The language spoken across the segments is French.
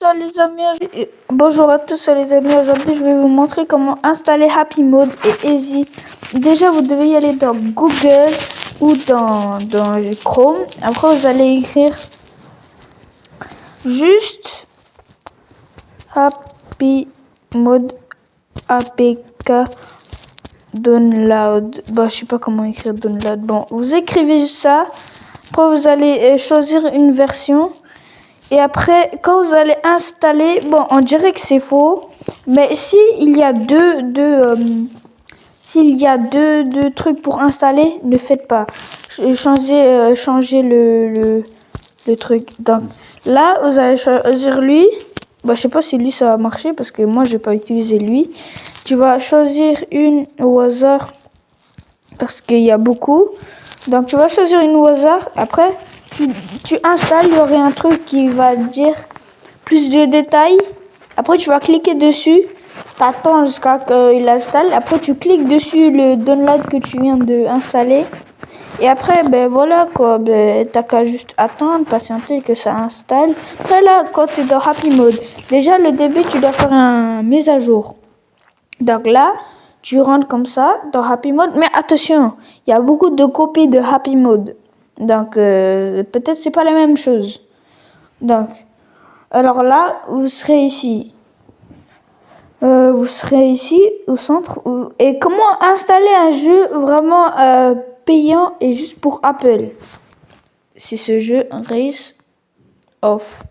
Salut les amis, bonjour à tous les amis, aujourd'hui je vais vous montrer comment installer Happy Mode et Easy. Déjà vous devez y aller dans Google ou dans Chrome, après vous allez écrire juste Happy Mode APK Download. Bah je sais pas comment écrire download, bon vous écrivez ça, après vous allez choisir une version. Et après, quand vous allez installer, bon, on dirait que c'est faux, mais s'il y a deux trucs pour installer, ne faites pas. Changez le truc. Donc là, vous allez choisir lui. Bon, je sais pas si lui ça va marcher parce que moi, je vais pas utiliser lui. Tu vas choisir une au hasard parce qu'il y a beaucoup. Donc tu vas choisir une au hasard. Après, tu installes, il y aurait un truc qui va dire plus de détails. Après, tu vas cliquer dessus. Tu attends jusqu'à qu'il installe. Après, tu cliques dessus le download que tu viens d'installer. Et après, ben voilà quoi. Ben, t'as qu'à juste attendre, patienter que ça installe. Après là, quand tu es dans Happy Mode, déjà le début, tu dois faire un mise à jour. Donc là, tu rentres comme ça dans Happy Mode. Mais attention, il y a beaucoup de copies de Happy Mode. Donc, peut-être c'est pas la même chose. Donc, alors là, vous serez ici. Vous serez ici au centre. Et comment installer un jeu vraiment payant et juste pour Apple? C'est ce jeu Race Off.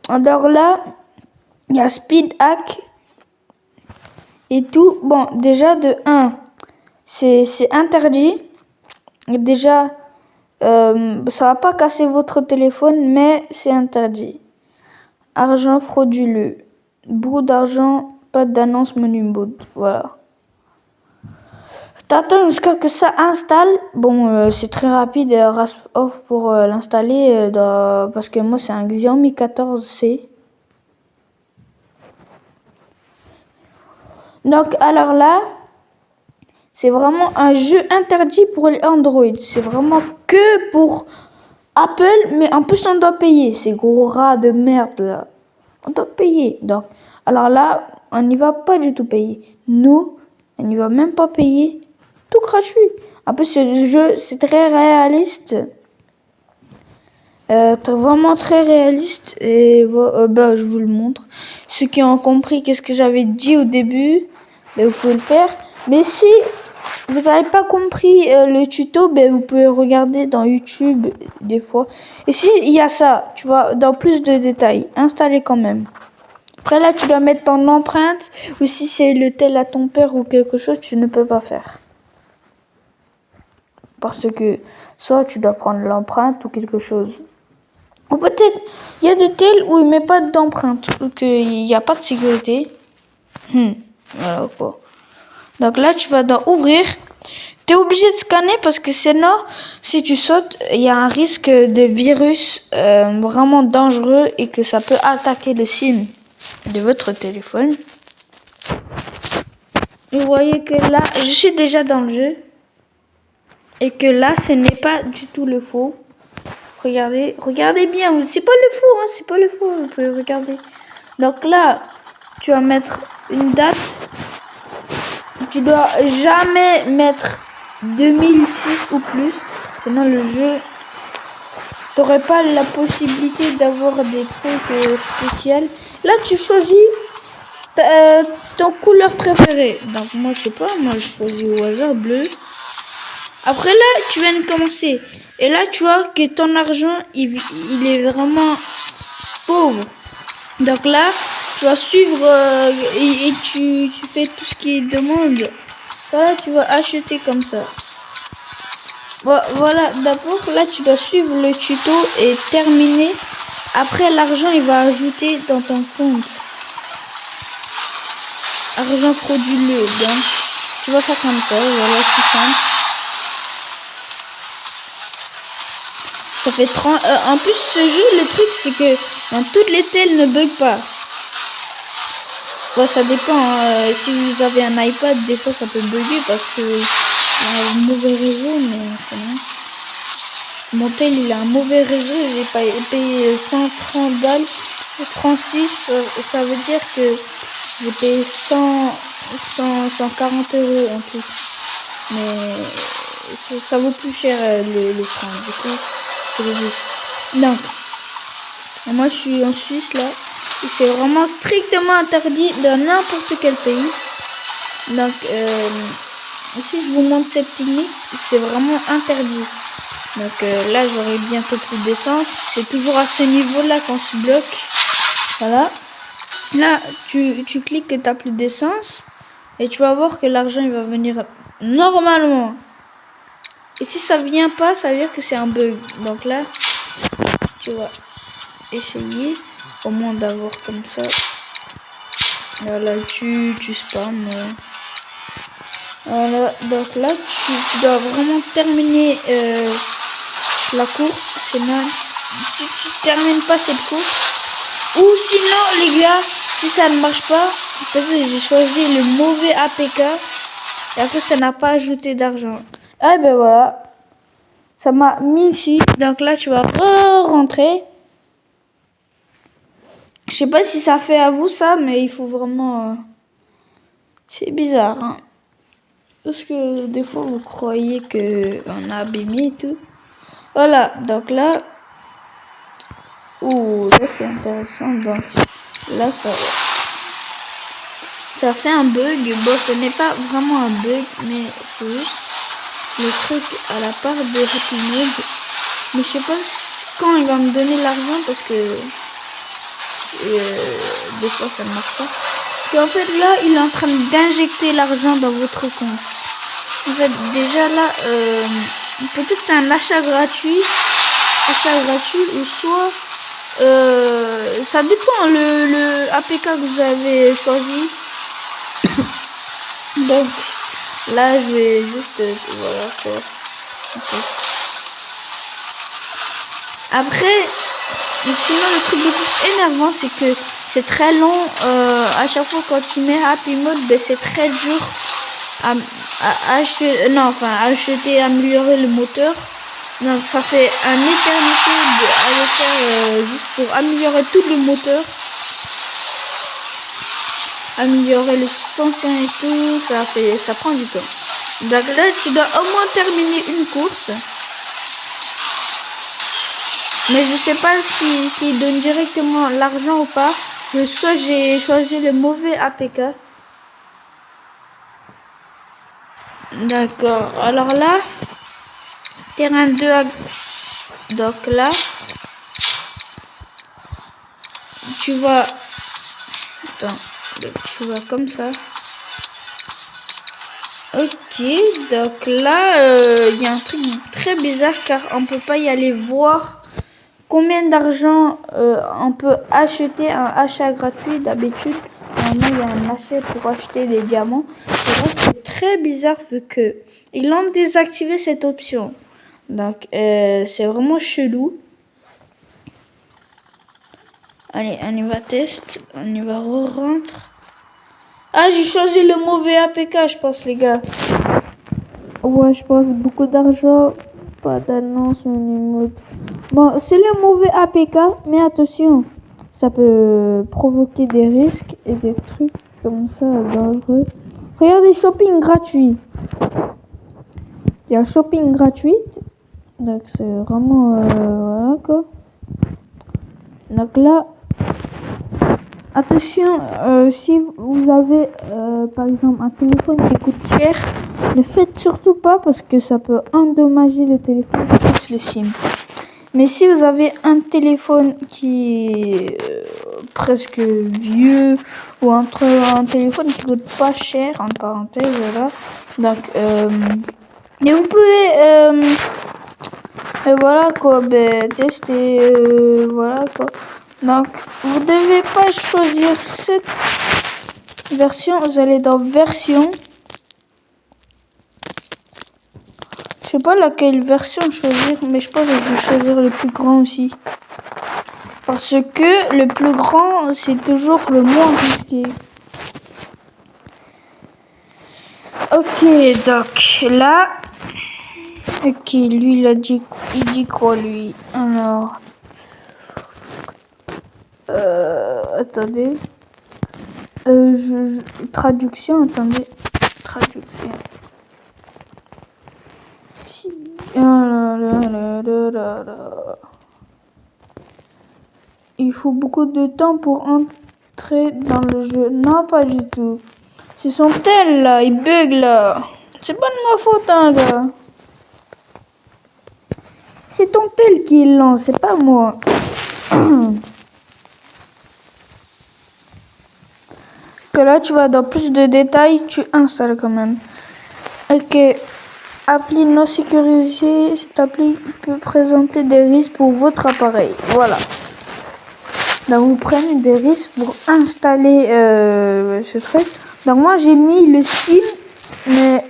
Alors là, il y a Speed Hack et tout. Bon, déjà de 1, c'est interdit. Déjà, ça va pas casser votre téléphone, mais c'est interdit. Argent frauduleux. Beaucoup d'argent, pas d'annonce menu mode. Voilà. T'attends jusqu'à que ça installe. Bon, c'est très rapide Rasp Off pour l'installer parce que moi c'est un Xiaomi 14C. Donc alors là, c'est vraiment un jeu interdit pour les Android. C'est vraiment que pour Apple, mais en plus on doit payer. Ces gros rats de merde là. On doit payer. Donc, alors là, on n'y va pas du tout payer. Nous, on n'y va même pas payer. Tout gratuit. En plus, ce jeu, c'est très réaliste. Vraiment très réaliste. Et bah, je vous le montre. Ceux qui ont compris qu'est-ce que j'avais dit au début, bah, vous pouvez le faire. Mais si vous n'avez pas compris le tuto, ben, vous pouvez regarder dans YouTube des fois. Et si il y a ça, tu vois, dans plus de détails, installez quand même. Après là, tu dois mettre ton empreinte. Ou si c'est le tel à ton père ou quelque chose, tu ne peux pas faire. Parce que soit tu dois prendre l'empreinte ou quelque chose. Ou peut-être, il y a des tels où il ne met pas d'empreinte. Ou qu'il n'y a pas de sécurité. Voilà quoi. Donc là, tu vas dans ouvrir. Tu es obligé de scanner parce que sinon, si tu sautes, il y a un risque de virus vraiment dangereux et que ça peut attaquer le SIM de votre téléphone. Vous voyez que là, je suis déjà dans le jeu. Et que là, ce n'est pas du tout le faux. Regardez bien. C'est pas le faux, hein, c'est pas le faux. Vous pouvez regarder. Donc là, tu vas mettre une date. Tu dois jamais mettre 2006 ou plus, sinon le jeu, t'aurais pas la possibilité d'avoir des trucs spéciaux. Là, tu choisis ton couleur préférée. Donc moi, je sais pas, moi je choisis au hasard bleu. Après là, tu viens de commencer. Et là, tu vois que ton argent, il est vraiment pauvre. Donc là, tu vas suivre et tu fais tout ce qu'il demande. Là, tu vas acheter comme ça. Voilà, d'abord, là, tu dois suivre le tuto et terminer. Après, l'argent, il va ajouter dans ton compte. Argent frauduleux. Donc, tu vas faire comme ça. Voilà, tout simple. Ça fait 30... en plus, ce jeu, le truc, c'est que dans toutes les tels ne bug pas. Ouais, ça dépend. Hein. Si vous avez un iPad, des fois, ça peut bugger parce que... un mauvais réseau, mais c'est bon. Mon tel, il a un mauvais réseau. J'ai payé 130 balles. Francs suisses, ça veut dire que j'ai payé 140 euros en tout. Mais ça vaut plus cher le franc. Du coup, c'est logique. Donc, moi je suis en Suisse là. Et c'est vraiment strictement interdit dans n'importe quel pays. Donc, si je vous montre cette technique, c'est vraiment interdit. Donc là, j'aurai bientôt plus d'essence. C'est toujours à ce niveau-là qu'on se bloque. Voilà. Là, tu cliques que tu n'as plus d'essence. Et tu vas voir que l'argent, il va venir normalement. Et si ça vient pas, ça veut dire que c'est un bug. Donc là, tu vas essayer au moins d'avoir comme ça. Voilà, tu spams. Voilà, donc là, tu dois vraiment terminer la course. Sinon, si tu termines pas cette course, ou sinon, les gars, si ça ne marche pas, peut-être que j'ai choisi le mauvais APK et après ça n'a pas ajouté d'argent. Ah ben voilà, ça m'a mis ici. Donc là, tu vas rentrer. Je sais pas si ça fait à vous ça, mais il faut vraiment. C'est bizarre, hein. Parce que des fois vous croyez que on a abîmé et tout. Voilà, donc là. Ouh, là c'est intéressant. Donc là ça fait un bug. Bon, ce n'est pas vraiment un bug, mais c'est juste le truc à la part de Happy Mode. Mais je sais pas quand il va me donner l'argent parce que des fois ça ne marche pas. Et en fait là, il est en train d'injecter l'argent dans votre compte. En fait, déjà là, peut-être c'est un achat gratuit ou soit ça dépend le APK que vous avez choisi. Donc là, je vais juste voilà quoi. Après, sinon le truc le plus énervant, c'est que c'est très long. À chaque fois quand tu mets Happy Mode, ben, c'est très dur à acheter, améliorer le moteur. Donc ça fait un éternité à le faire juste pour améliorer tout le moteur, améliorer les suspensions et tout. Ça prend du temps. Donc là, tu dois au moins terminer une course. Mais je sais pas s'il donne directement l'argent ou pas. Soit j'ai choisi le mauvais APK. D'accord. Alors là, terrain 2 donc là, tu vas comme ça. Ok, donc là, il y a un truc très bizarre car on peut pas y aller voir combien d'argent on peut acheter un achat gratuit. D'habitude, normalement, il y a un achat pour acheter des diamants. Et là, c'est très bizarre vu que ils ont désactivé cette option. Donc, c'est vraiment chelou. Allez, on y va test. On y va re-rentre. Ah, j'ai choisi le mauvais APK, je pense, les gars. Ouais, je pense beaucoup d'argent. Pas d'annonce, mode. Bon, c'est le mauvais APK, mais attention, ça peut provoquer des risques et des trucs comme ça dangereux. Regardez, shopping gratuit. Il y a shopping gratuit. Donc, c'est vraiment. Voilà quoi. Donc là. Attention, si vous avez par exemple un téléphone qui coûte cher, ne faites surtout pas parce que ça peut endommager le téléphone qui coûte le SIM. Mais si vous avez un téléphone qui est presque vieux ou un téléphone qui coûte pas cher, en parenthèse, voilà. Donc, et vous pouvez, voilà quoi, tester, voilà quoi. Donc, vous devez pas choisir cette version. Vous allez dans version. Je sais pas laquelle version choisir, mais je pense que je vais choisir le plus grand aussi. Parce que le plus grand, c'est toujours le moins risqué. Ok, donc là, Ok, lui, il dit quoi, lui? Alors, attendez. Traduction, attendez. Traduction. Ah là là là là là là. Il faut beaucoup de temps pour entrer dans le jeu. Non, pas du tout. C'est son tel, là. Il bug, là. C'est pas de ma faute, hein, gars. C'est ton tel qui est lent, c'est pas moi. Que là, tu vas dans plus de détails, tu installes quand même. Ok. Appli non sécurisée. Cette appli peut présenter des risques pour votre appareil. Voilà. Donc, vous prenez des risques pour installer ce truc. Donc, moi, j'ai mis le SIM, mais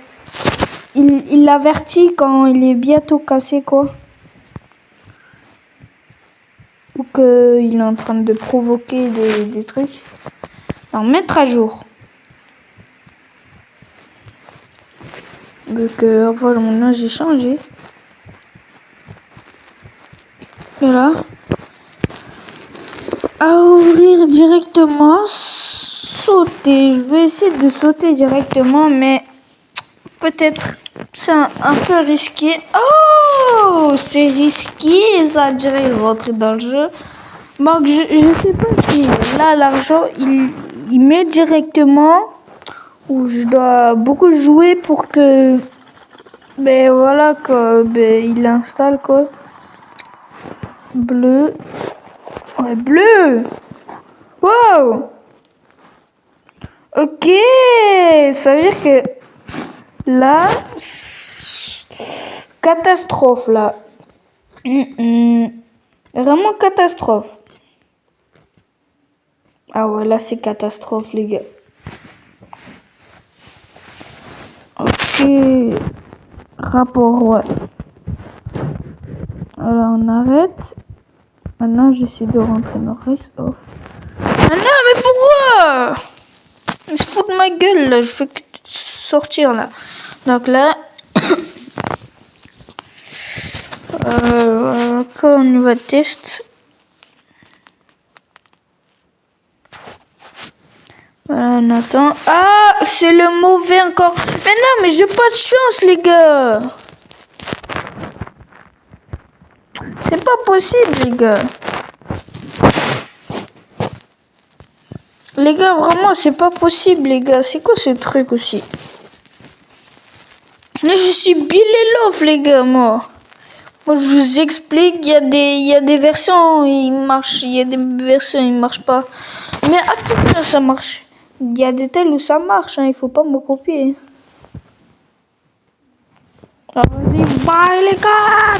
il l'avertit quand il est bientôt cassé, quoi. Ou qu'il est en train de provoquer des trucs. Donc, mettre à jour. Donc, voilà, maintenant, j'ai changé. Voilà. À ouvrir directement, sauter. Je vais essayer de sauter directement, mais peut-être c'est un peu risqué. Oh, c'est risqué, ça dirait rentrer dans le jeu. Donc je sais pas si là l'argent il met directement ou je dois beaucoup jouer pour que ben voilà que il installe quoi. Bleu. Ouais, bleu. Wow. Ok, ça veut dire que là, catastrophe là. Vraiment catastrophe. Ah ouais, là c'est catastrophe les gars. Ok, rapport ouais. Alors on arrête. Maintenant j'essaie de rentrer dans Race Off. Ah non mais pourquoi? Il se fout de ma gueule là, je veux que sortir là. Donc là, quand on va test. Voilà, on attend. Ah, c'est le mauvais encore. Mais non, mais j'ai pas de chance les gars. C'est pas possible les gars. Les gars, vraiment, c'est pas possible les gars. C'est quoi ce truc aussi? Mais je suis Bill et Love, les gars, moi. Moi, je vous explique, il y a des versions, ils marchent, il y a des versions, ils marchent pas. Mais à tout moment, ça marche. Il y a des tels où ça marche, hein, il faut pas me copier. Bye les gars,